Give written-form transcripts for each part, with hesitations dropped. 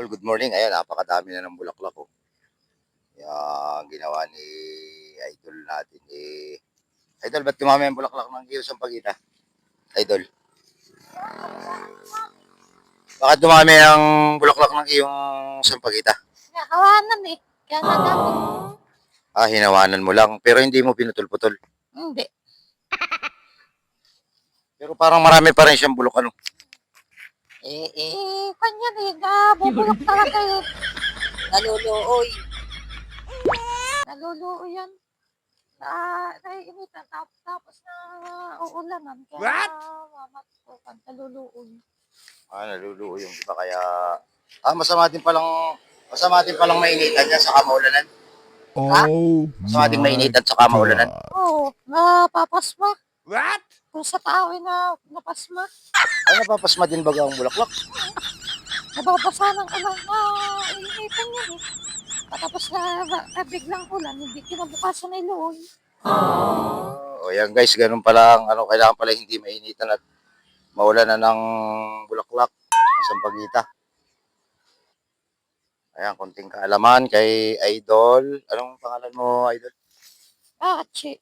Good morning. Ayan, napakadami na ng bulaklak ko. Yung ginawa ni Idol natin. Idol, ba't dumami ang bulaklak ng Giyo Sampaguita? Idol. Bakit dumami ang bulaklak ng iyong Sampaguita? Nakawanan eh. Kaya nadami. Hinawanan mo lang. Pero hindi mo pinutol-putol. Hindi. Pero parang marami pa rin siyang bulok ano. Kanya eh. Nabubulok talaga eh. Naluluoy. Naluluoy yan. Naiinitan. Tapos na uulanan. Kaya What? mamatukan. Naluluoy. Naluluo yung iba kaya... masama din palang mainitan niya sa maulanan. Oh, Masama din mainitan sa maulanan. Oo. Napapasma. What? Kung sa tao na napasma. Napapasma din baga ang bulaklak? Nababasa ng na initan yan eh. Tapos na biglang ulan. Hindi kinabukasan na iluoy. Yan guys, ganun pala ang kailangan pala hindi mainitan at maulan na ng bulaklak ng Sampaguita. Ayan, konting kaalaman kay Idol. Anong pangalan mo, Idol? Archie.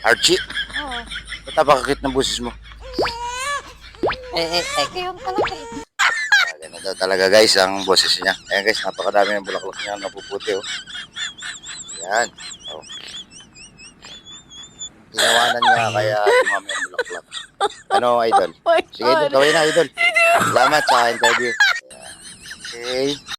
Archie? Oo. Ba't napakakit ng busis mo? Kayon talaga eh. Ganun daw talaga guys ang boses niya. Ayan guys, napakadami ng bulaklak niya napuputi oh. Ayan. Oh. Ginawanan niya kaya dumami ang bulaklak. Ano, Idol? Sige, gawin na, Idol. Salamat sa interview. Ayan. Okay.